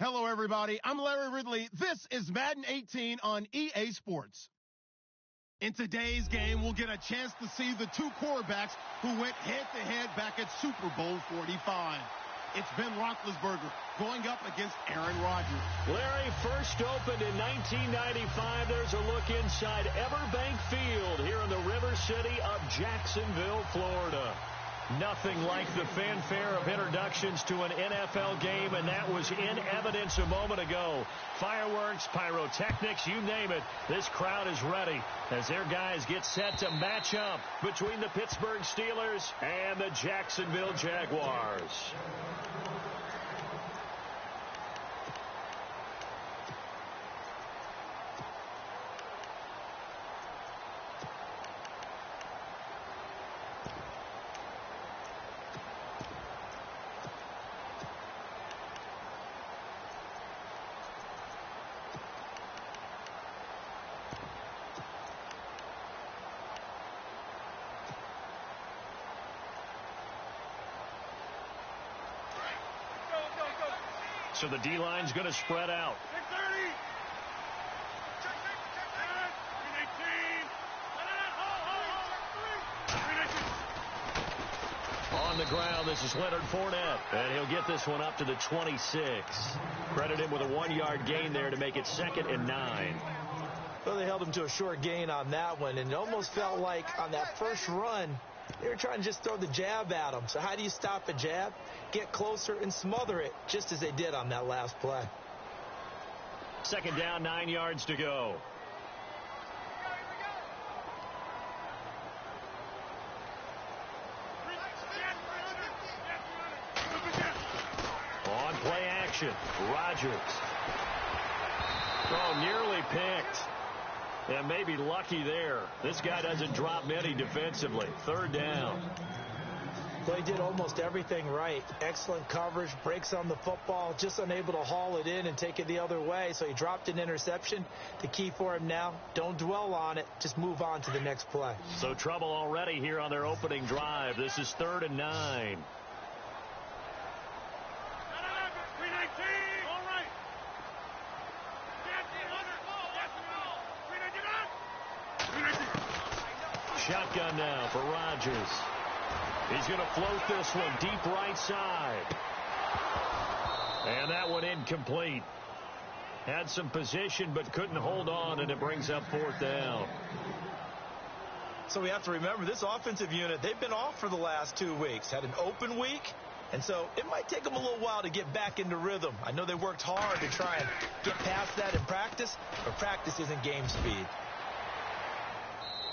Hello, everybody. I'm Larry Ridley. This is Madden 18 on EA Sports. In today's game, we'll get a chance to see the two quarterbacks who went head-to-head back at Super Bowl 45. It's Ben Roethlisberger going up against Aaron Rodgers. Larry, first opened in 1995. There's a look inside Everbank Field here in the River City of Jacksonville, Florida. Nothing like the fanfare of introductions to an NFL game, and that was in evidence a moment ago. Fireworks, pyrotechnics, you name it. This crowd is ready as their guys get set to match up between the Pittsburgh Steelers and the Jacksonville Jaguars. So the D-line's going to spread out. On the ground, this is Leonard Fournette, and he'll get this one up to the 26. Credit him with a 1-yard gain there to make it 2nd and 9. Well, they held him to a short gain on that one, and it almost felt like on that first run, they were trying to just throw the jab at him. So how do you stop a jab? Get closer and smother it, just as they did on that last play. 2nd down, 9 yards to go. On play action, Rodgers. Oh, nearly picked. Yeah, maybe lucky there. This guy doesn't drop many defensively. 3rd down. Well, he did almost everything right. Excellent coverage, breaks on the football, just unable to haul it in and take it the other way. So he dropped an interception. The key for him now, don't dwell on it. Just move on to the next play. So trouble already here on their opening drive. This is 3rd and 9. Shotgun now for Rodgers. He's going to float this one deep right side. And that one incomplete. Had some position but couldn't hold on, and it brings up 4th down. So we have to remember this offensive unit, they've been off for the last 2 weeks. Had an open week, and so it might take them a little while to get back into rhythm. I know they worked hard to try and get past that in practice, but practice isn't game speed.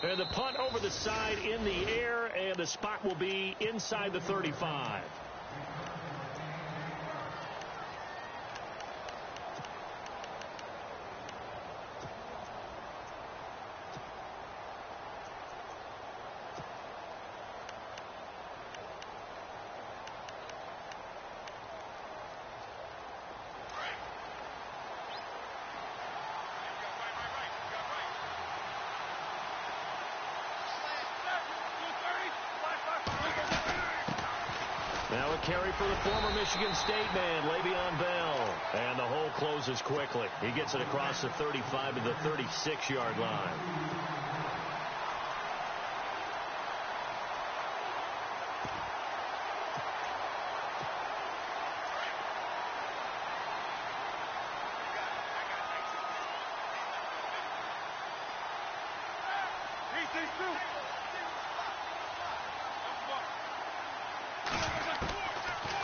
And the punt over the side in the air, and the spot will be inside the 35. Now a carry for the former Michigan State man, Le'Veon Bell. And the hole closes quickly. He gets it across the 35 to the 36-yard line.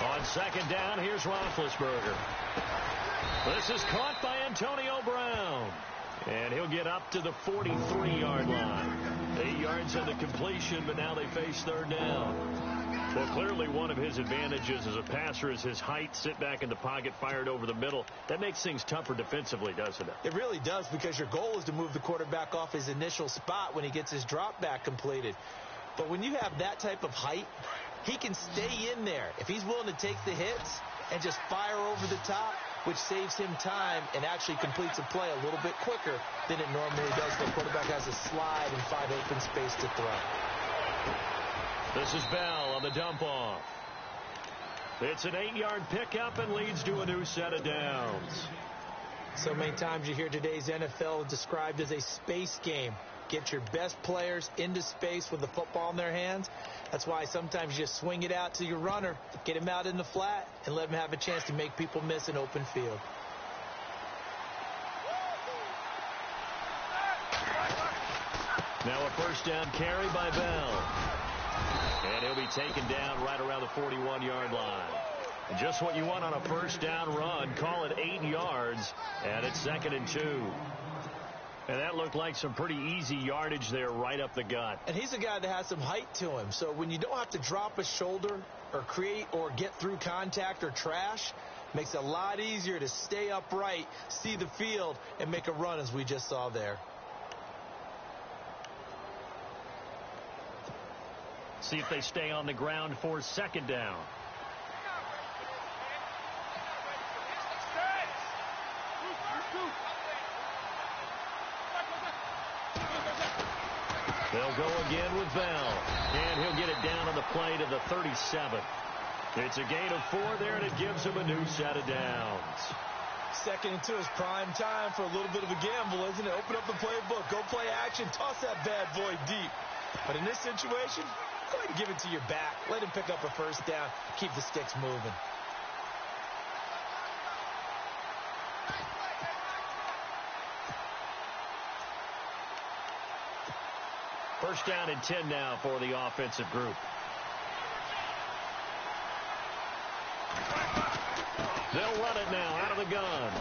On 2nd down, here's Roethlisberger. This is caught by Antonio Brown. And he'll get up to the 43-yard line. 8 yards on the completion, but now they face 3rd down. Well, clearly one of his advantages as a passer is his height. Sit back in the pocket, fired over the middle. That makes things tougher defensively, doesn't it? It really does, because your goal is to move the quarterback off his initial spot when he gets his drop back completed. But when you have that type of height, he can stay in there if he's willing to take the hits and just fire over the top, which saves him time and actually completes a play a little bit quicker than it normally does. The quarterback has a slide and find open space to throw. This is Bell on the dump off. It's an 8-yard pickup and leads to a new set of downs. So many times you hear today's NFL described as a space game. Get your best players into space with the football in their hands. That's why sometimes you just swing it out to your runner, get him out in the flat, and let him have a chance to make people miss an open field. Now a first down carry by Bell. And he'll be taken down right around the 41-yard line. Just what you want on a first down run. Call it 8 yards, and it's 2nd and 2. And that looked like some pretty easy yardage there right up the gut. And he's a guy that has some height to him. So when you don't have to drop a shoulder or create or get through contact or trash, makes it a lot easier to stay upright, see the field, and make a run as we just saw there. See if they stay on the ground for 2nd down. They'll go again with Bell, and he'll get it down on the play to the 37. It's a gain of 4 there, and it gives him a new set of downs. 2nd and 2 is prime time for a little bit of a gamble, isn't it? Open up the playbook, go play action, toss that bad boy deep. But in this situation, go ahead and give it to your back. Let him pick up a first down, keep the sticks moving. First down and 10 now for the offensive group. They'll run it now out of the gun.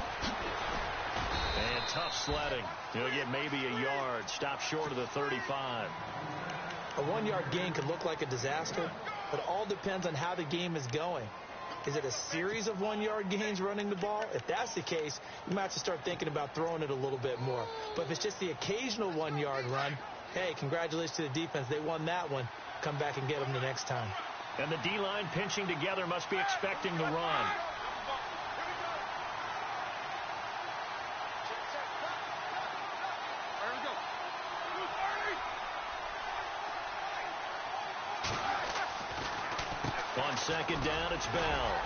And tough sledding. He'll get maybe a yard. Stop short of the 35. A 1-yard gain could look like a disaster, but it all depends on how the game is going. Is it a series of 1-yard gains running the ball? If that's the case, you might have to start thinking about throwing it a little bit more. But if it's just the occasional 1-yard run, hey, congratulations to the defense. They won that one. Come back and get them the next time. And the D-line pinching together must be expecting the run. On 2nd down, it's Bell.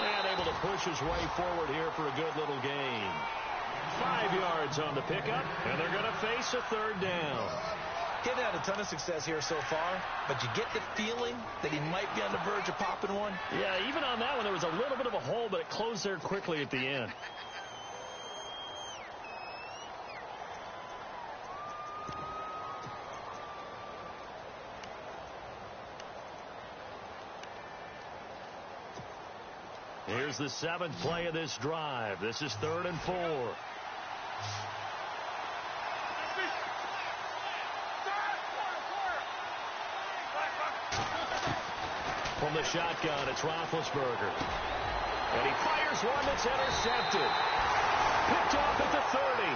And able to push his way forward here for a good little gain. 5 yards on the pickup, and they're going to face a 3rd down. He hasn't had a ton of success here so far, but you get the feeling that he might be on the verge of popping one. Yeah, even on that one, there was a little bit of a hole, but it closed there quickly at the end. Here's the 7th play of this drive. This is 3rd and 4. From the shotgun, it's Roethlisberger. And he fires one that's intercepted. Picked off at the 30.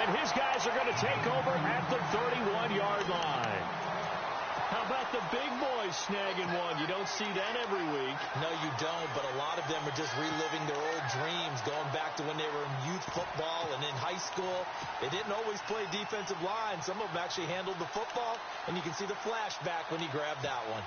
And his guys are going to take over at the 31-yard line. How about the big boys snagging one? You don't see that every week. No, you don't, but a lot of them are just reliving their old dreams, going back to when they were in youth football and in high school. They didn't always play defensive line. Some of them actually handled the football, and you can see the flashback when he grabbed that one.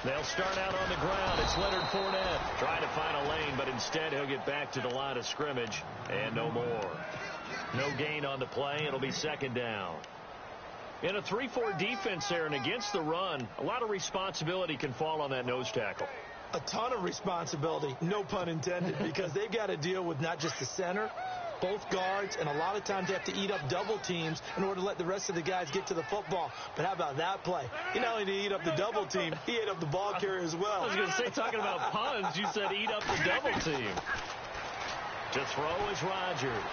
They'll start out on the ground. It's Leonard Fournette trying to find a lane, but instead he'll get back to the line of scrimmage and no more. No gain on the play. It'll be 2nd down. In a 3-4 defense there and against the run, a lot of responsibility can fall on that nose tackle. A ton of responsibility, no pun intended, because they've got to deal with not just the center, both guards, and a lot of times they have to eat up double teams in order to let the rest of the guys get to the football. But how about that play? He not only did he eat up the double team, he ate up the ball carrier as well. I was going to say, talking about puns, you said eat up the double team. To throw is Rodgers.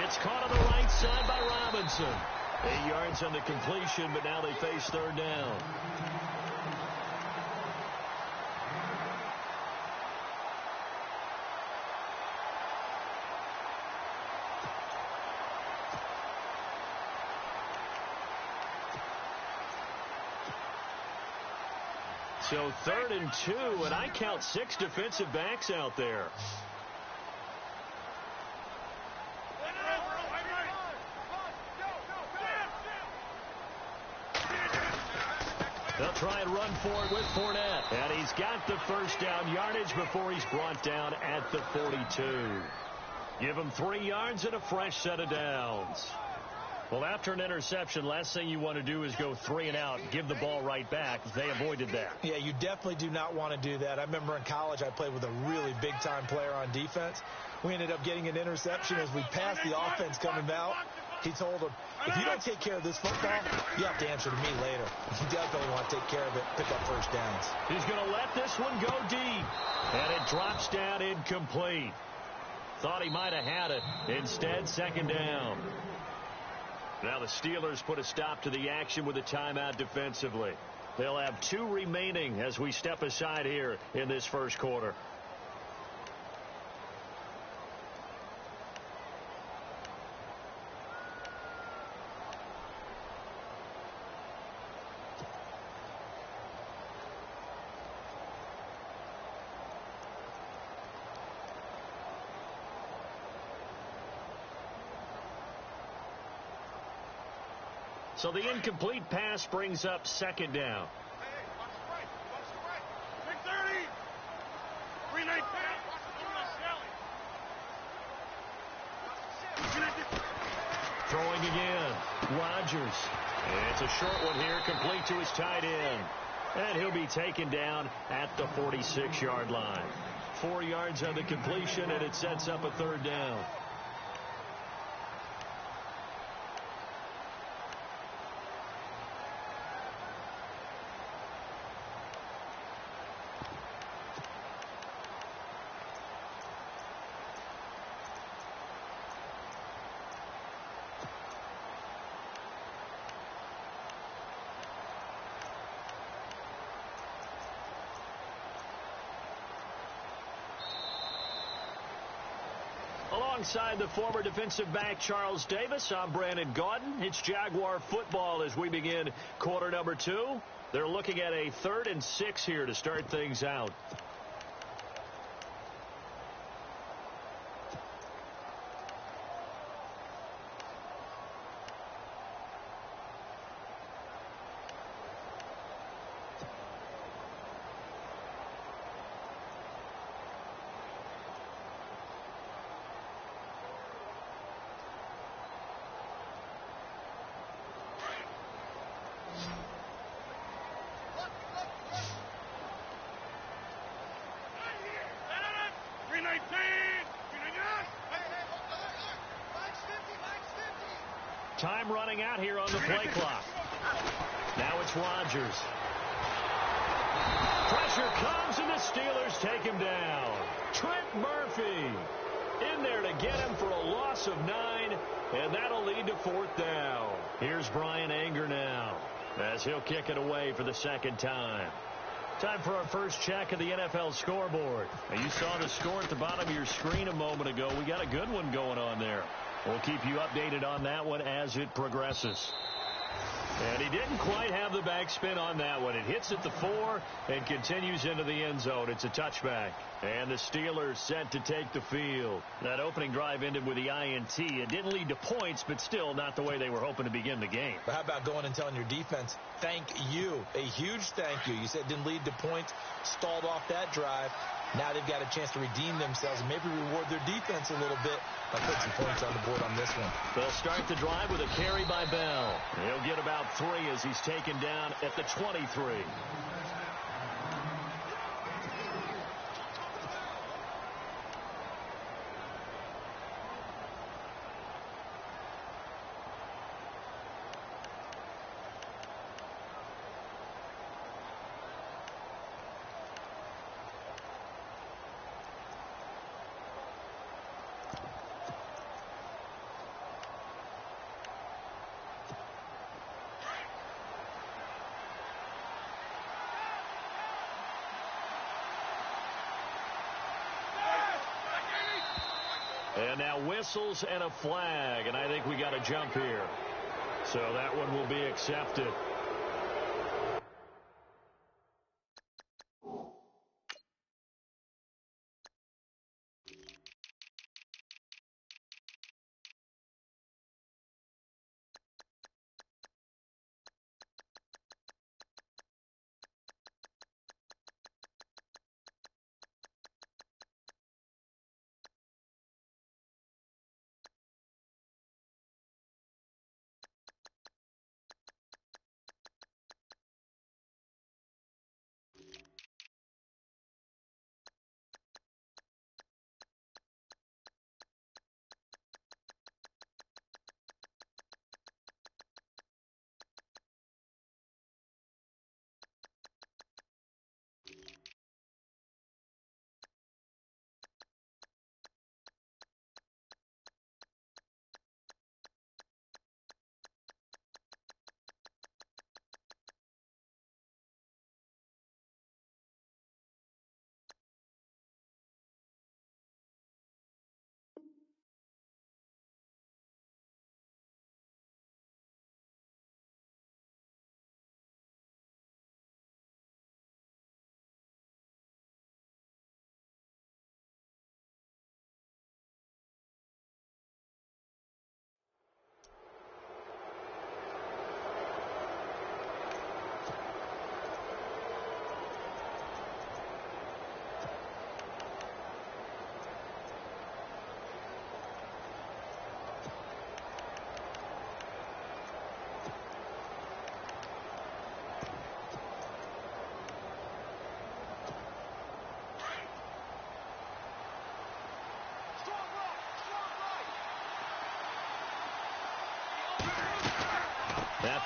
It's caught on the right side by Robinson. 8 yards on the completion, but now they face 3rd down. So 3rd and 2, and I count 6 defensive backs out there. They'll try and run for it with Fournette. And he's got the first down yardage before he's brought down at the 42. Give him 3 yards and a fresh set of downs. Well, after an interception, last thing you want to do is go 3 and out, give the ball right back. They avoided that. Yeah, you definitely do not want to do that. I remember in college I played with a really big-time player on defense. We ended up getting an interception as we passed the offense coming out. He told him, if you don't take care of this football, you have to answer to me later. You definitely want to take care of it, pick up first downs. He's going to let this one go deep. And it drops down incomplete. Thought he might have had it. Instead, second down. Now the Steelers put a stop to the action with a timeout defensively. They'll have 2 remaining as we step aside here in this first quarter. So the incomplete pass brings up second down. Hey, watch the right. Watch the right. 330. 319. Throwing again. Rodgers. It's a short one here, complete to his tight end. And he'll be taken down at the 46-yard line. 4 yards on the completion, and it sets up a third down. Alongside the former defensive back Charles Davis, I'm Brandon Gaudin. It's Jaguar football as we begin quarter number 2. They're looking at a 3rd and 6 here to start things out. Time running out here on the play clock. Now it's Rodgers. Pressure comes, and the Steelers take him down. Trent Murphy in there to get him for a loss of 9, and that'll lead to 4th down. Here's Brian Anger now as he'll kick it away for the second time. Time for our first check of the NFL scoreboard. Now, you saw the score at the bottom of your screen a moment ago. We got a good one going on there. We'll keep you updated on that one as it progresses. And he didn't quite have the backspin on that one. It hits at the 4 and continues into the end zone. It's a touchback. And the Steelers set to take the field. That opening drive ended with the INT. It didn't lead to points, but still not the way they were hoping to begin the game. But how about going and telling your defense, thank you, a huge thank you. You said it didn't lead to points, stalled off that drive. Now they've got a chance to redeem themselves and maybe reward their defense a little bit by putting some points on the board on this one. They'll start the drive with a carry by Bell. He'll get about 3 as he's taken down at the 23. And now whistles and a flag, and I think we got a jump here. So that one will be accepted.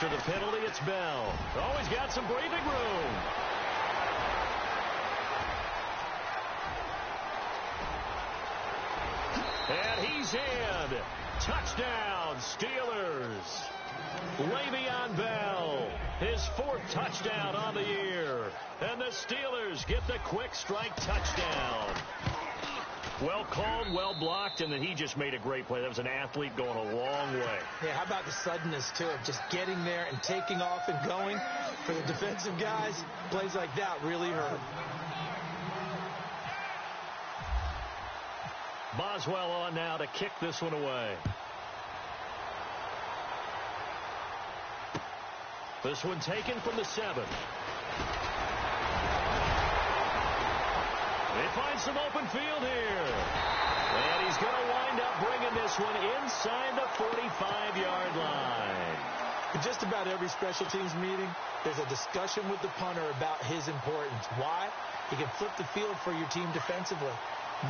After the penalty, it's Bell. Oh, he's got some breathing room. And he's in. Touchdown, Steelers. Le'Veon Bell, his 4th touchdown on the year. And the Steelers get the quick strike touchdown. Well called, well blocked, and then he just made a great play. That was an athlete going a long way. Yeah, how about the suddenness, too, of just getting there and taking off and going? For the defensive guys, plays like that really hurt. Boswell on now to kick this one away. This one taken from the 7. They find some open field here. And he's going to wind up bringing this one inside the 45-yard line. In just about every special teams meeting, there's a discussion with the punter about his importance. Why? He can flip the field for your team defensively,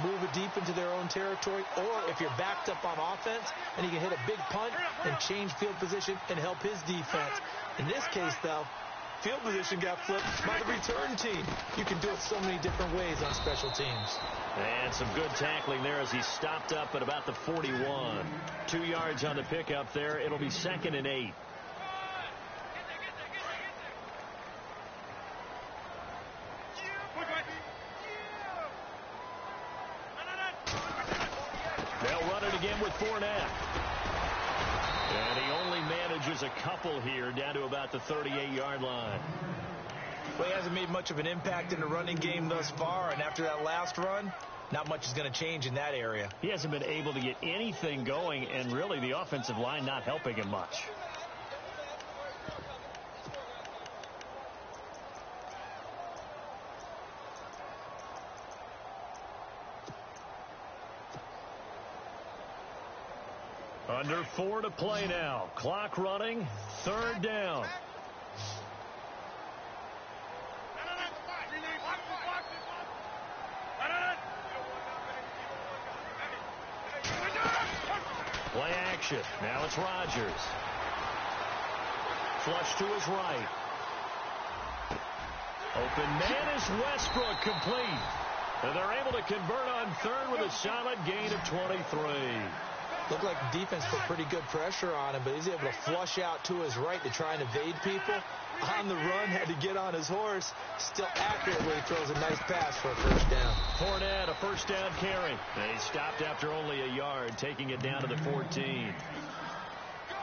move it deep into their own territory, or if you're backed up on offense, and he can hit a big punt and change field position and help his defense. In this case, though, field position got flipped by the return team. You can do it so many different ways on special teams. And some good tackling there as he stopped up at about the 41. 2 yards on the pickup there. It'll be 2nd and 8. They'll run it again with Fournette. And he only manages a couple here down to about the 38-yard line. Well, he hasn't made much of an impact in the running game thus far, and after that last run, not much is going to change in that area. He hasn't been able to get anything going, and really the offensive line not helping him much. Under 4 to play now. Clock running. 3rd down. Play action. Now it's Rodgers. Flush to his right. Open man is Westbrook, complete. And they're able to convert on 3rd with a solid gain of 23. Looked like the defense put pretty good pressure on him, but he's able to flush out to his right to try and evade people. On the run, had to get on his horse. Still accurate when he throws a nice pass for a 1st down. Fournette, a 1st down carry. And he stopped after only a yard, taking it down to the 14.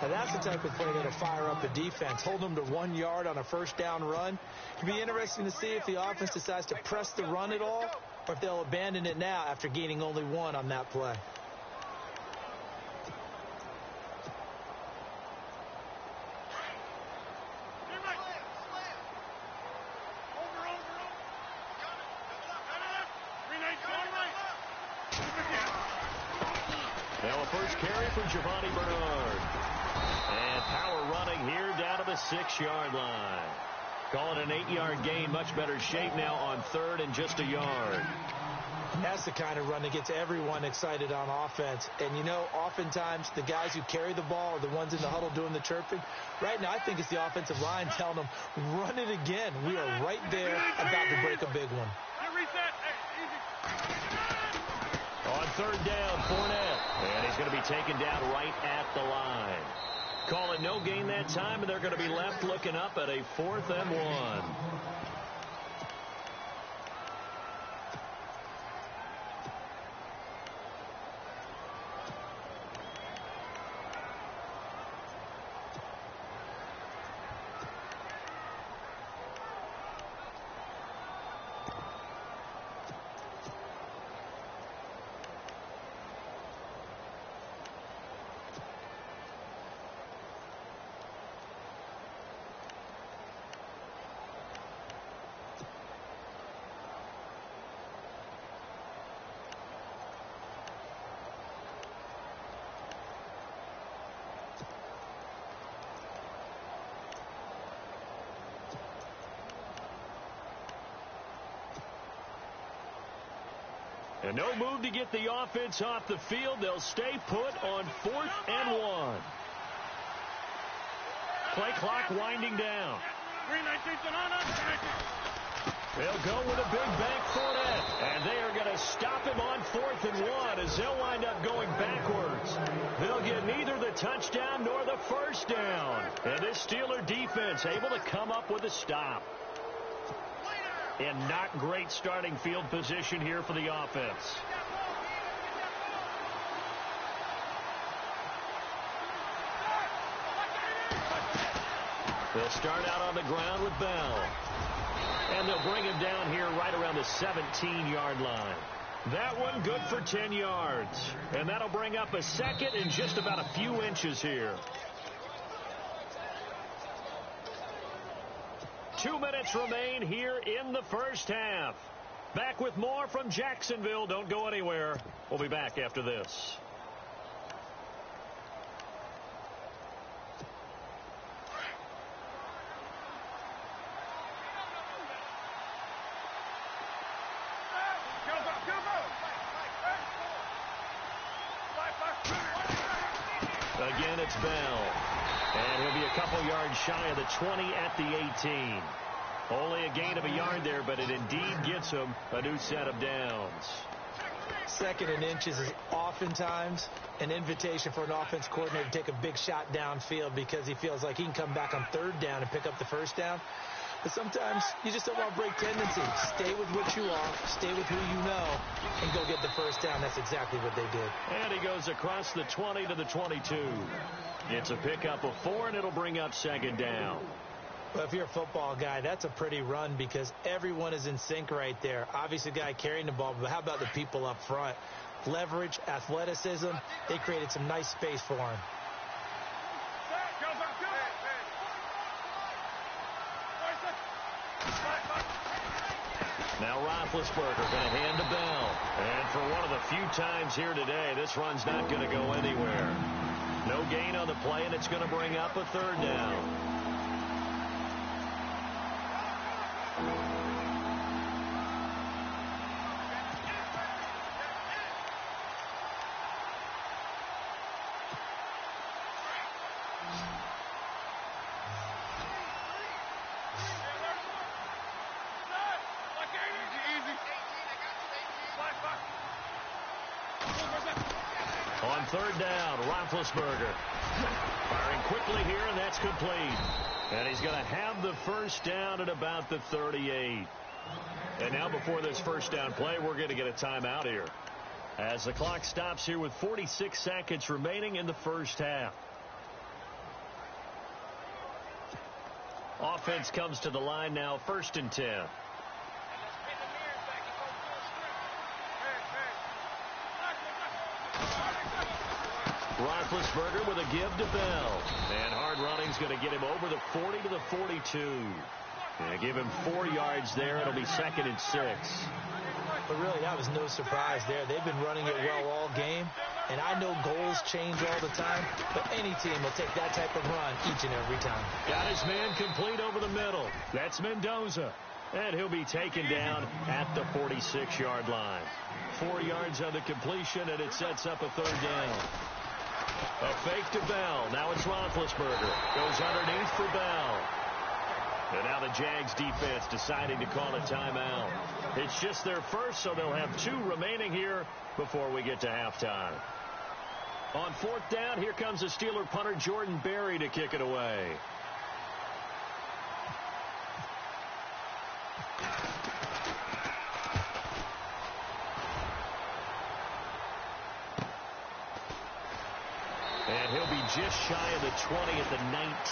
Now that's the type of play that'll fire up a defense. Hold them to 1 yard on a 1st down run. It'll be interesting to see if the offense decides to press the run at all, or if they'll abandon it now after gaining only 1 on that play. Now a 1st carry for Giovanni Bernard. And power running here down to the 6-yard line. Call it an 8-yard gain. Much better shape now on 3rd and just a yard. And that's the kind of run that gets everyone excited on offense. And, you know, oftentimes the guys who carry the ball are the ones in the huddle doing the chirping. Right now, I think it's the offensive line telling them, run it again. We are right there about to break a big one. On 3rd down, Fournette. And he's going to be taken down right at the line. Call it no gain that time, and they're going to be left looking up at a 4th and 1. And no move to get the offense off the field. They'll stay put on 4th and 1. Play clock winding down. They'll go with a big bank Fournette, and they are going to stop him on 4th and 1 as they'll wind up going backwards. They'll get neither the touchdown nor the first down. And this Steeler defense able to come up with a stop. And not great starting field position here for the offense. They'll start out on the ground with Bell. And they'll bring him down here right around the 17-yard line. That one good for 10 yards. And that'll bring up a second and just about a few inches here. 2 minutes remain here in the first half. Back with more from Jacksonville. Don't go anywhere. We'll be back after this. Again, it's Bell. And he'll be a couple yards shy of the 20 at the 18. Only a gain of a yard there, but it indeed gets him a new set of downs. 2nd and inches is oftentimes an invitation for an offense coordinator to take a big shot downfield because he feels like he can come back on 3rd down and pick up the first down. But sometimes you just don't want to break tendency. Stay with what you are, stay with who you know, and go get the first down. That's exactly what they did. And he goes across the 20 to the 22. It's a pickup of 4, and it'll bring up 2nd down. Well, if you're a football guy, that's a pretty run because everyone is in sync right there. Obviously, the guy carrying the ball, but how about the people up front? Leverage, athleticism, they created some nice space for him. Now Roethlisberger going to hand to Bell. And for one of the few times here today, this run's not going to go anywhere. No gain on the play, and it's going to bring up a 3rd down. On 3rd down, Roethlisberger firing quickly here, and that's complete. And he's going to have the first down at about the 38. And now before this first down play, we're going to get a timeout here as the clock stops here with 46 seconds remaining in the first half. Offense comes to the line now, 1st and 10. Roethlisberger with a give to Bell. And hard running's going to get him over the 40 to the 42. And give him 4 yards there. It'll be 2nd and 6. But really, that was no surprise there. They've been running it well all game. And I know goals change all the time, but any team will take that type of run each and every time. Got his man complete over the middle. That's Mendoza. And he'll be taken down at the 46-yard line. 4 yards on the completion, and it sets up a 3rd down. A fake to Bell. Now it's Roethlisberger. Goes underneath for Bell. And now the Jags defense deciding to call a timeout. It's just their first, so they'll have 2 remaining here before we get to halftime. On 4th down, here comes the Steeler punter Jordan Berry to kick it away. And he'll be just shy of the 20 at the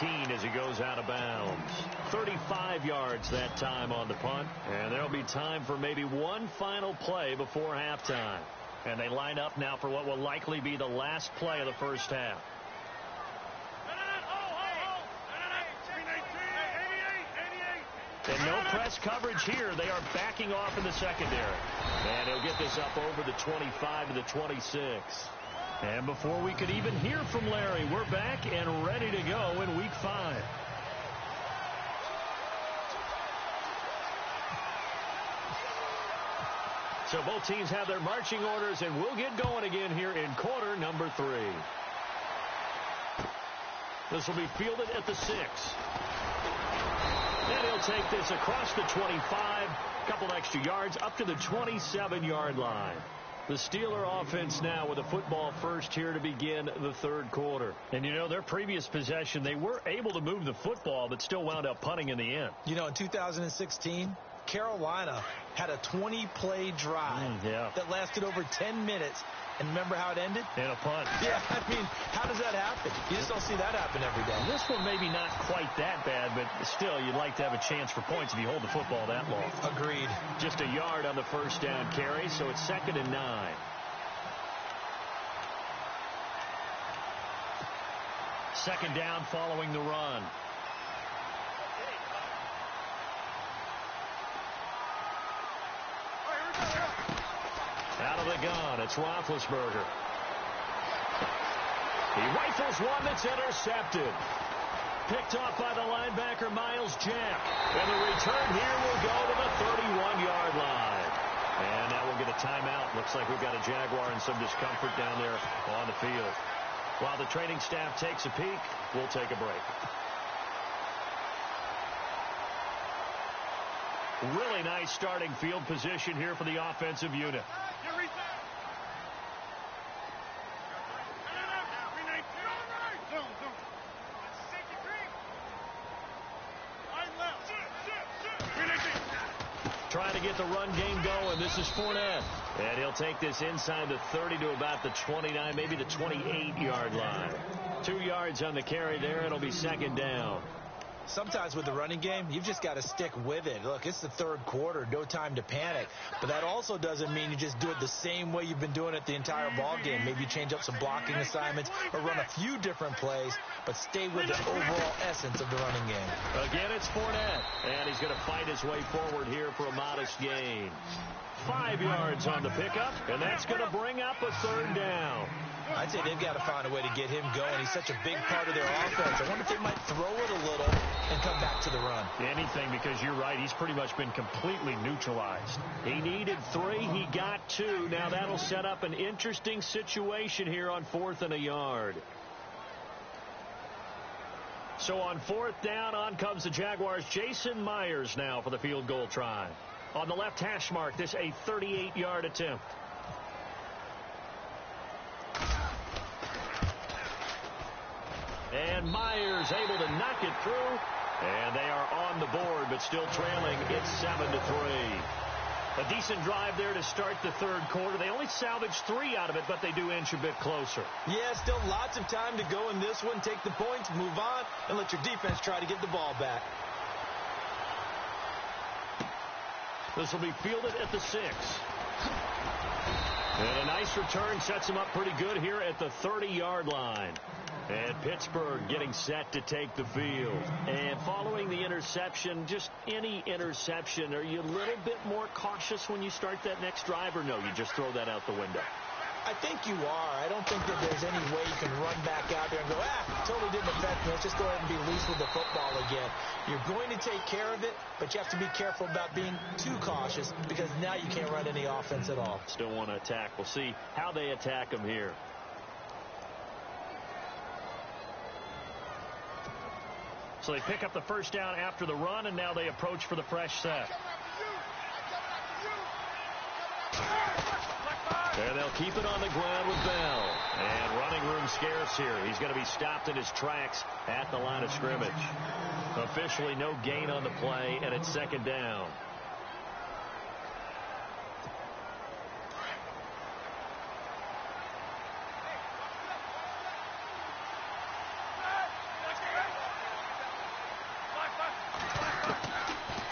19 as he goes out of bounds. 35 yards that time on the punt. And there'll be time for maybe one final play before halftime. And they line up now for what will likely be the last play of the first half. And no press coverage here. They are backing off in the secondary. And he'll get this up over the 25 to the 26. And before we could even hear from Larry, we're back and ready to go in Week 5. So both teams have their marching orders, and we'll get going again here in quarter number 3. This will be fielded at the 6. And he'll take this across the 25, a couple extra yards, up to the 27-yard line. The Steeler offense now with a football first here to begin the third quarter. And, you know, their previous possession, they were able to move the football, but still wound up punting in the end. You know, in 2016, Carolina had a 20-play drive that lasted over 10 minutes. And remember how it ended? In a punt. Yeah, I mean, how does that happen? You just don't see that happen every day. This one maybe not quite that bad, but still, you'd like to have a chance for points if you hold the football that long. Agreed. Just a yard on the first down carry, so it's 2nd and 9. Second down following the run. Out of the gun, it's Roethlisberger. He rifles one that's intercepted. Picked off by the linebacker, Miles Jack. And the return here will go to the 31-yard line. And now we'll get a timeout. Looks like we've got a Jaguar in some discomfort down there on the field. While the training staff takes a peek, we'll take a break. Really nice starting field position here for the offensive unit. Trying to get the run game going. This is Fournette. And he'll take this inside the 30 to about the 29, maybe the 28-yard line. 2 yards on the carry there. It'll be 2nd down. Sometimes with the running game, you've just got to stick with it. Look, it's the third quarter, no time to panic. But that also doesn't mean you just do it the same way you've been doing it the entire ball game. Maybe change up some blocking assignments or run a few different plays, but stay with the overall essence of the running game. Again, it's Fournette, and he's going to fight his way forward here for a modest gain. 5 yards on the pickup, and that's going to bring up a 3rd down. I'd say they've got to find a way to get him going. He's such a big part of their offense. I wonder if they might throw it a little and come back to the run. Anything, because you're right. He's pretty much been completely neutralized. He needed 3. He got 2. Now that'll set up an interesting situation here on 4th and a yard. So on 4th down, on comes the Jaguars. Jason Myers now for the field goal try. On the left hash mark, this a 38-yard attempt. And Myers able to knock it through. And they are on the board, but still trailing. It's 7-3. A decent drive there to start the third quarter. They only salvaged 3 out of it, but they do inch a bit closer. Yeah, still lots of time to go in this one. Take the points, move on, and let your defense try to get the ball back. This will be fielded at the 6. And a nice return sets him up pretty good here at the 30-yard line. And Pittsburgh getting set to take the field. And following the interception, just any interception, are you a little bit more cautious when you start that next drive, or no, you just throw that out the window? I think you are. I don't think that there's any way you can run back out there and go, totally didn't affect me. Let's just go ahead and be loose with the football again. You're going to take care of it, but you have to be careful about being too cautious because now you can't run any offense at all. Still want to attack. We'll see how they attack them here. So they pick up the first down after the run, and now they approach for the fresh set. And they'll keep it on the ground with Bell. And running room scarce here. He's going to be stopped in his tracks at the line of scrimmage. Officially no gain on the play, and it's 2nd down.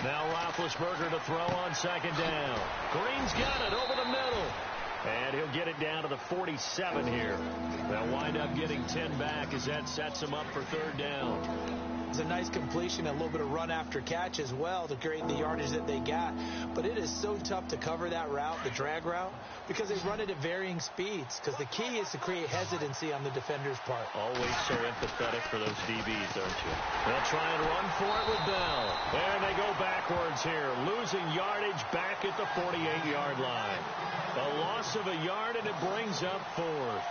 Now Roethlisberger to throw on 2nd down. Green's got it over the middle. And he'll get it down to the 47 here. They'll wind up getting 10 back as that sets him up for 3rd down. It's a nice completion, a little bit of run after catch as well to create the yardage that they got. But it is so tough to cover that route, the drag route, because they run it at varying speeds. Because the key is to create hesitancy on the defender's part. Always so empathetic for those DBs, aren't you? They'll try and run for it with Bell. And they go backwards here, losing yardage back at the 48-yard line. A loss of a yard, and it brings up 4th.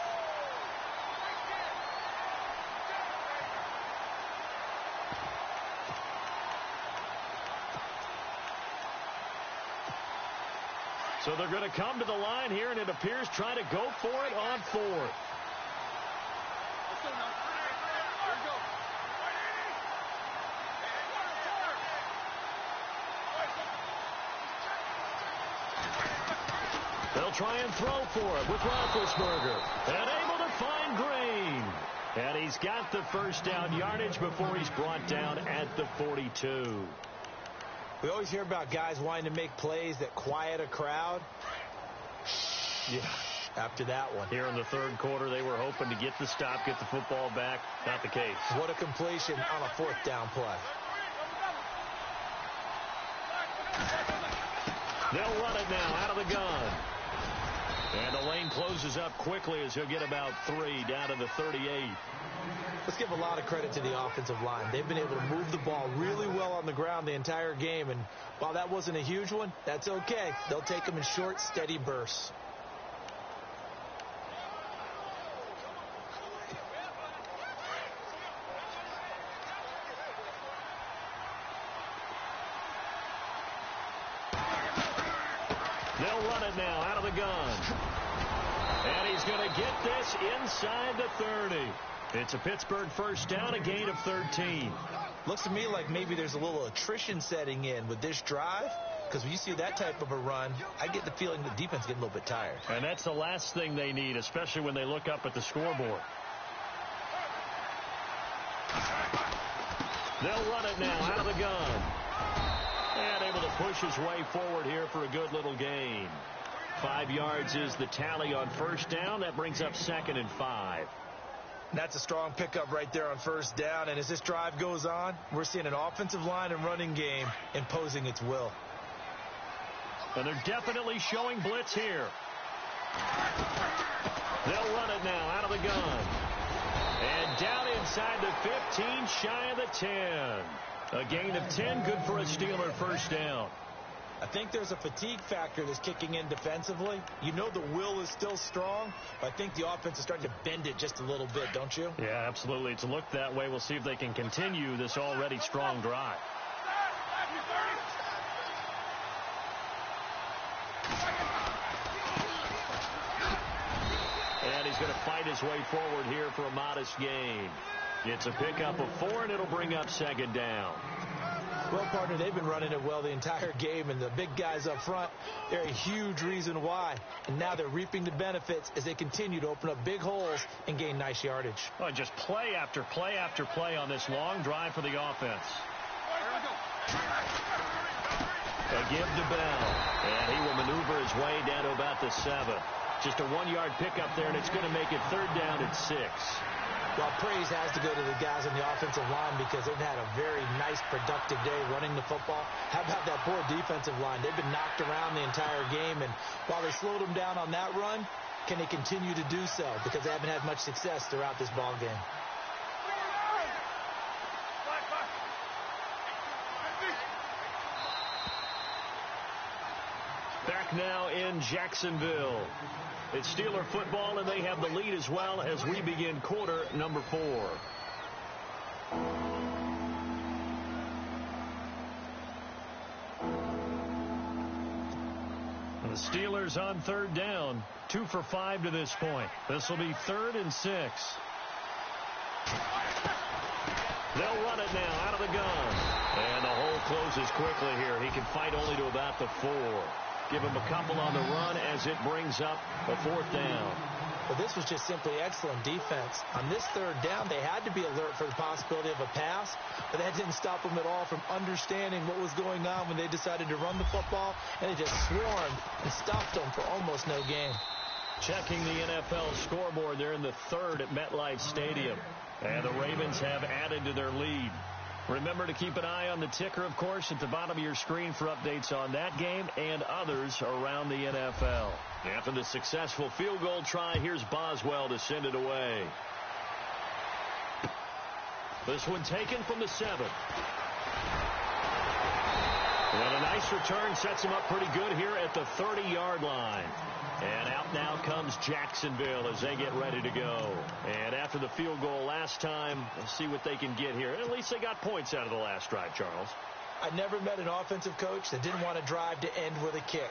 So they're going to come to the line here, and it appears trying to go for it on fourth. They'll try and throw for it with Roethlisberger. And able to find Green. And he's got the first down yardage before he's brought down at the 42. We always hear about guys wanting to make plays that quiet a crowd. Yeah, after that one. Here in the third quarter, they were hoping to get the stop, get the football back. Not the case. What a completion on a fourth down play. They'll run it now out of the gun. And the lane closes up quickly as he'll get about 3 down to the 38. Let's give a lot of credit to the offensive line. They've been able to move the ball really well on the ground the entire game. And while that wasn't a huge one, that's okay. They'll take them in short, steady bursts. They'll run it now out of the gun. And he's going to get this inside the 30. It's a Pittsburgh first down, a gain of 13. Looks to me like maybe there's a little attrition setting in with this drive. Because when you see that type of a run, I get the feeling the defense getting a little bit tired. And that's the last thing they need, especially when they look up at the scoreboard. They'll run it now out of the gun. And able to push his way forward here for a good little gain. 5 yards is the tally on first down. That brings up 2nd and 5. That's a strong pickup right there on first down. And as this drive goes on, we're seeing an offensive line and running game imposing its will. And they're definitely showing blitz here. They'll run it now out of the gun. And down inside the 15, shy of the 10. A gain of 10, good for a Steeler first down. I think there's a fatigue factor that's kicking in defensively. You know the will is still strong, but I think the offense is starting to bend it just a little bit, don't you? Yeah, absolutely. It's looked that way. We'll see if they can continue this already strong drive. And he's going to fight his way forward here for a modest gain. It's a pickup of 4, and it'll bring up 2nd down. Well, partner, they've been running it well the entire game, and the big guys up front, they're a huge reason why. And now they're reaping the benefits as they continue to open up big holes and gain nice yardage. Oh, just play after play after play on this long drive for the offense. A give to Bell, and he will maneuver his way down to about the 7. Just a 1-yard pickup there, and it's going to make it 3rd down at 6. Well, praise has to go to the guys on the offensive line because they've had a very nice, productive day running the football. How about that poor defensive line? They've been knocked around the entire game, and while they slowed them down on that run, can they continue to do so? Because they haven't had much success throughout this ball game. Back now in Jacksonville. It's Steeler football, and they have the lead as well as we begin quarter number 4. And the Steelers on 3rd down, 2 for 5 to this point. This will be 3rd and 6. They'll run it now out of the gun. And the hole closes quickly here. He can fight only to about the 4. Give him a couple on the run as it brings up a 4th down. Well, this was just simply excellent defense. On this 3rd down, they had to be alert for the possibility of a pass, but that didn't stop them at all from understanding what was going on when they decided to run the football, and they just swarmed and stopped them for almost no gain. Checking the NFL scoreboard, they're in the 3rd at MetLife Stadium, and the Ravens have added to their lead. Remember to keep an eye on the ticker, of course, at the bottom of your screen for updates on that game and others around the NFL. After the successful field goal try, here's Boswell to send it away. This one taken from the 7. And a nice return sets him up pretty good here at the 30-yard line. And out now comes Jacksonville as they get ready to go. And after the field goal last time, we'll see what they can get here. At least they got points out of the last drive, Charles. I never met an offensive coach that didn't want to drive to end with a kick.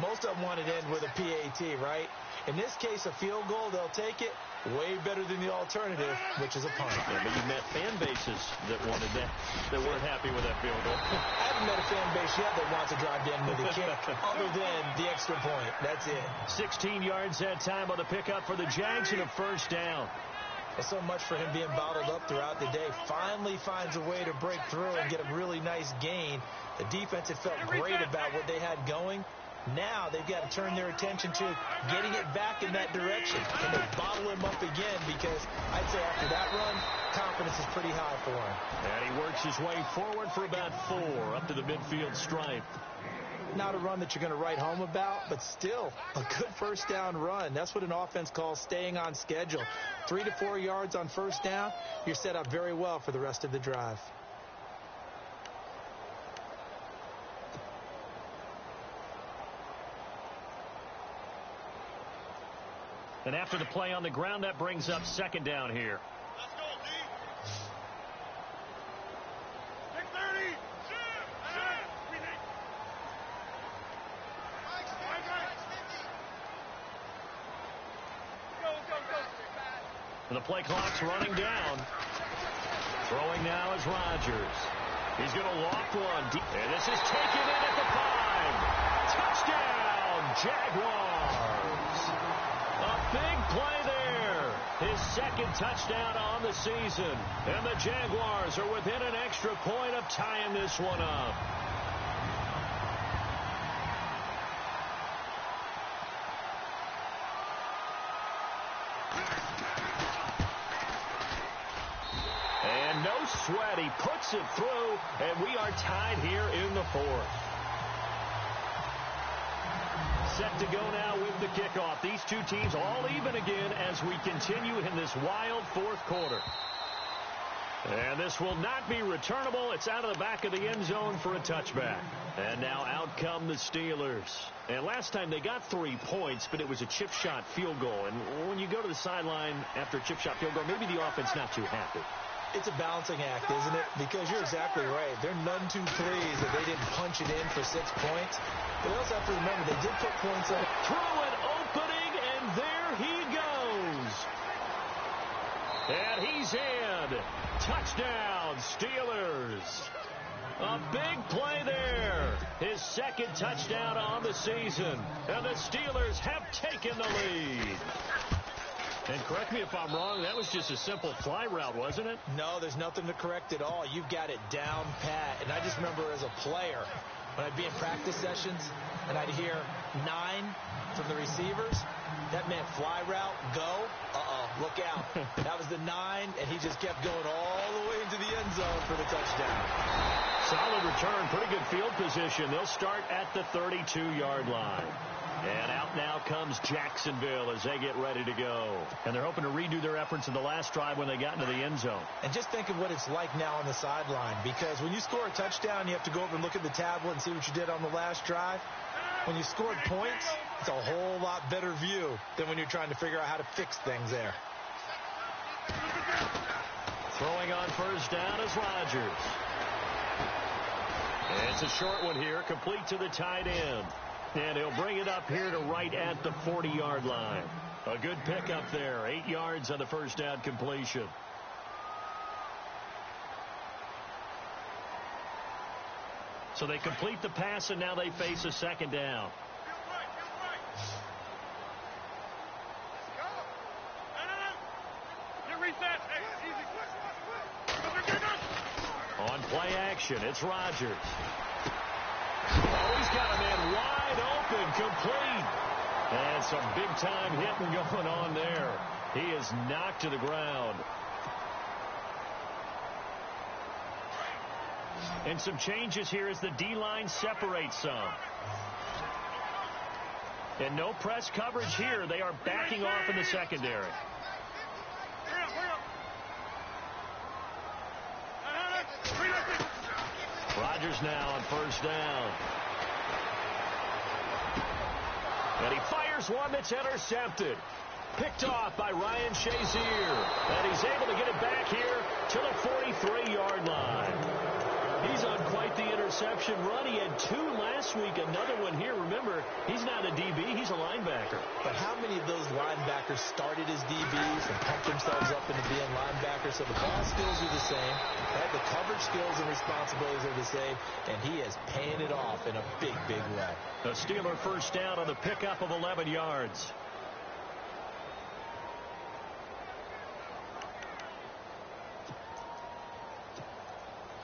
Most of them want it in with a PAT, right? In this case, a field goal, they'll take it. Way better than the alternative, which is a punt. Yeah, but you've met fan bases that wanted that weren't happy with that field goal. I haven't met a fan base yet that wants to drive in with a kick other than the extra point. That's it. 16 yards that time on the pickup for the Jags and a first down. Well, so much for him being bottled up throughout the day. Finally finds a way to break through and get a really nice gain. The defense had felt great about what they had going. Now they've got to turn their attention to getting it back in that direction. Can they bottle him up again? Because I'd say after that run, confidence is pretty high for him. And he works his way forward for about 4 up to the midfield stripe. Not a run that you're going to write home about, but still a good first down run. That's what an offense calls staying on schedule. 3 to 4 yards on first down, you're set up very well for the rest of the drive. And after the play on the ground, that brings up second down here. Let's go, D. 6:30. And the play clock's running down. Throwing now is Rodgers. He's going to loft one. And this is taken in at the 5. Touchdown, Jaguars. A big play there. His second touchdown on the season. And the Jaguars are within an extra point of tying this one up. And no sweat. He puts it through, and we are tied here in the 4th. Set to go now with the kickoff. These two teams all even again as we continue in this wild 4th quarter. And this will not be returnable. It's out of the back of the end zone for a touchback. And now out come the Steelers. And last time they got 3 points, but it was a chip shot field goal. And when you go to the sideline after a chip shot field goal, maybe the offense not too happy. It's a balancing act, isn't it? Because you're exactly right. They're none too pleased that they didn't punch it in for 6 points. But they also have to remember they did put points up. Through an opening, and there he goes. And he's in. Touchdown, Steelers. A big play there. His second touchdown on the season. And the Steelers have taken the lead. And correct me if I'm wrong, that was just a simple fly route, wasn't it? No, there's nothing to correct at all. You've got it down pat. And I just remember as a player, when I'd be in practice sessions and I'd hear 9 from the receivers, that meant fly route, go, look out. That was the 9, and he just kept going all the way into the end zone for the touchdown. Solid return, pretty good field position. They'll start at the 32-yard line. And out now comes Jacksonville as they get ready to go. And they're hoping to redo their efforts in the last drive when they got into the end zone. And just think of what it's like now on the sideline, because when you score a touchdown, you have to go over and look at the tablet and see what you did on the last drive. When you scored points, it's a whole lot better view than when you're trying to figure out how to fix things there. Throwing on first down is Rodgers. And it's a short one here, complete to the tight end. And he'll bring it up here to right at the 40-yard line. A good pickup there, 8 yards on the first down completion. So they complete the pass, and now they face a second down. On play action, it's Rodgers. Oh, he's got a man wide open, complete. And some big-time hitting going on there. He is knocked to the ground. And some changes here as the D-line separates some. And no press coverage here. They are backing off in the secondary. Rodgers now on first down. And he fires one that's intercepted. Picked off by Ryan Shazier. And he's able to get it back here to the 43-yard line. He's on quite the interception. reception run. He had 2 last week, another one here. Remember, he's not a DB, he's a linebacker. But how many of those linebackers started as DBs and pumped themselves up into being linebackers? So the ball skills are the same, right? The coverage skills and responsibilities are the same, and he is paying it off in a big, big way. A Steeler first down on the pickup of 11 yards.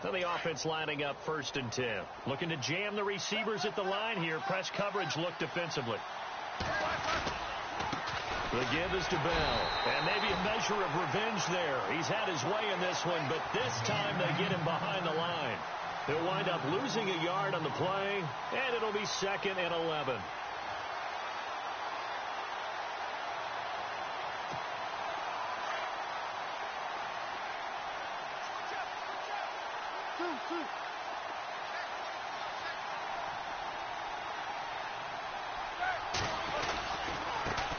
So the offense lining up 1st and 10. Looking to jam the receivers at the line here. Press coverage look defensively. The give is to Bell. And maybe a measure of revenge there. He's had his way in this one, but this time they get him behind the line. He'll wind up losing a yard on the play, and it'll be 2nd and 11.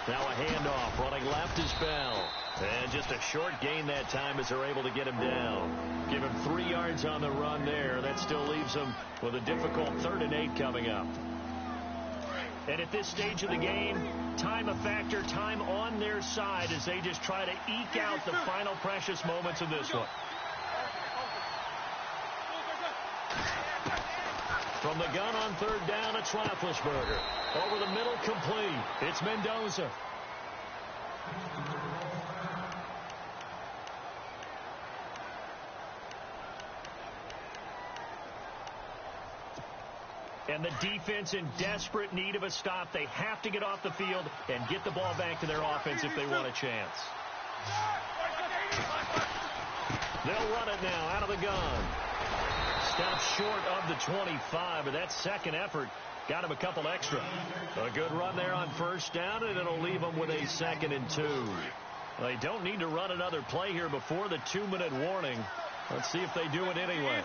Now a handoff, running left is Bell. And just a short gain that time as they're able to get him down. Give him 3 yards on the run there. That still leaves him with a difficult 3rd and 8 coming up. And at this stage of the game, time a factor, time on their side as they just try to eke out the final precious moments of this one. From the gun on 3rd down, it's Roethlisberger. Over the middle, complete. It's Mendoza. And the defense in desperate need of a stop. They have to get off the field and get the ball back to their offense if they want a chance. They'll run it now out of the gun. Stopped short of the 25, but that second effort got him a couple extra. A good run there on 1st down, and it'll leave them with a 2nd and 2. They don't need to run another play here before the 2-minute warning. Let's see if they do it anyway.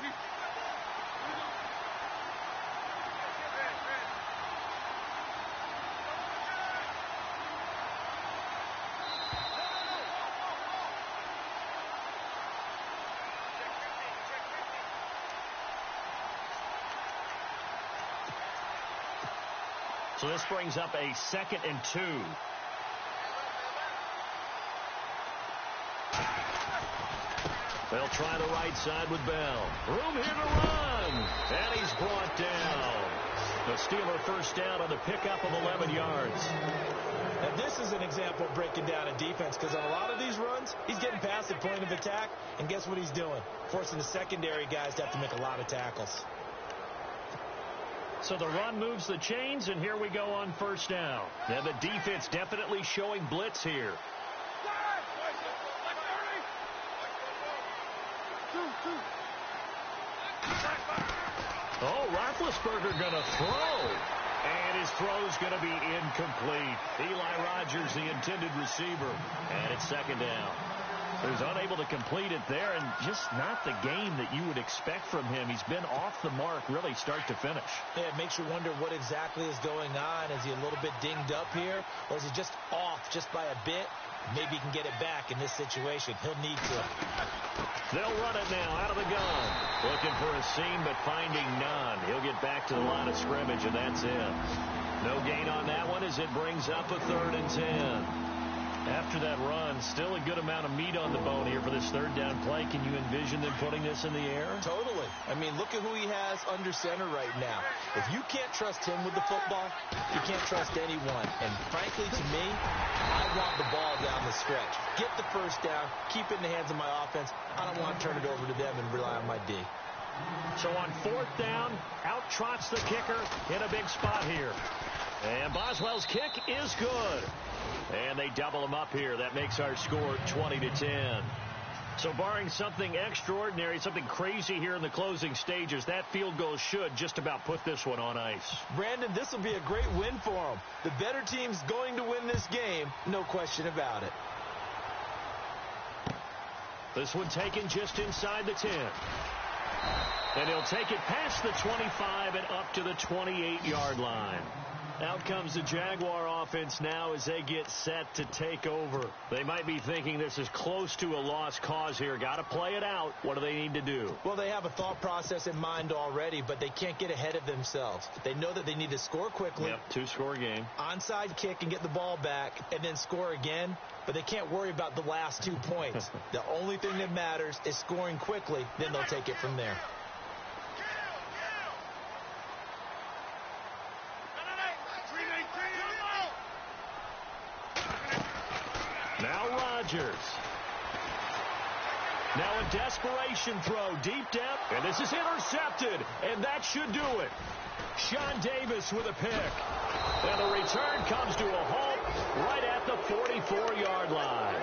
So this brings up a 2nd and 2. They'll try the right side with Bell. Room here to run. And he's brought down. The Steeler first down on the pickup of 11 yards. Now this is an example of breaking down a defense, because on a lot of these runs, he's getting past the point of attack, and guess what he's doing? Forcing the secondary guys to have to make a lot of tackles. So the run moves the chains, and here we go on 1st down. And the defense definitely showing blitz here. Oh, Roethlisberger going to throw. And his throw's going to be incomplete. Eli Rogers, the intended receiver. And it's 2nd down. He was unable to complete it there, and just not the game that you would expect from him. He's been off the mark really start to finish. Yeah, it makes you wonder what exactly is going on. Is he a little bit dinged up here, or is he just off just by a bit? Maybe he can get it back in this situation. He'll need to. They'll run it now out of the gun. Looking for a seam, but finding none. He'll get back to the line of scrimmage, and that's it. No gain on that one as it brings up a 3rd and 10. After that run, still a good amount of meat on the bone here for this 3rd down play. Can you envision them putting this in the air? Totally. I mean, look at who he has under center right now. If you can't trust him with the football, you can't trust anyone. And frankly, to me, I want the ball down the stretch. Get the 1st down, keep it in the hands of my offense. I don't want to turn it over to them and rely on my D. So on 4th down, out trots the kicker in a big spot here. And Boswell's kick is good. And they double him up here. That makes our score 20-10. So barring something extraordinary, something crazy here in the closing stages, that field goal should just about put this one on ice. Brandon, this will be a great win for them. The better team's going to win this game, no question about it. This one taken just inside the 10. And he'll take it past the 25 and up to the 28-yard line. Out comes the Jaguar offense now as they get set to take over. They might be thinking this is close to a lost cause here. Got to play it out. What do they need to do? Well, they have a thought process in mind already, but they can't get ahead of themselves. They know that they need to score quickly. Yep, two-score game. Onside kick and get the ball back and then score again, but they can't worry about the last 2 points. The only thing that matters is scoring quickly, then they'll take it from there. Now Rodgers. Now a desperation throw deep down, and this is intercepted, and that should do it. Sean Davis with a pick. And the return comes to a halt right at the 44-yard line.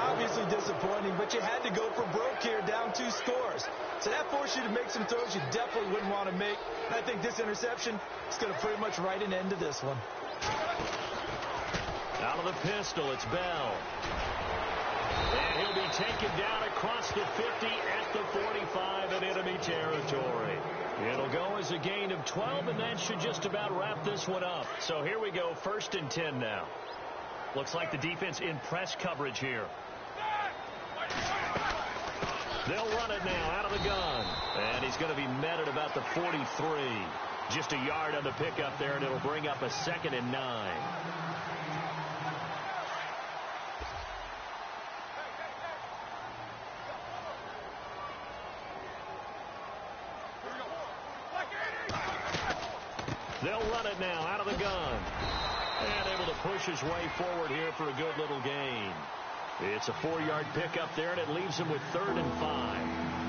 Obviously disappointing, but you had to go for broke here, down 2 scores. So that forced you to make some throws you definitely wouldn't want to make. And I think this interception is going to pretty much write an end to this one. Out of the pistol, it's Bell. And he'll be taken down across the 50 at the 45 in enemy territory. It'll go as a gain of 12, and that should just about wrap this one up. So here we go, 1st and 10 now. Looks like the defense in press coverage here. They'll run it now out of the gun. And he's going to be met at about the 43. Just a yard on the pickup there, and it'll bring up a 2nd and 9. They'll run it now out of the gun. And able to push his way forward here for a good little gain. It's a 4-yard pickup there, and it leaves him with 3rd and 5.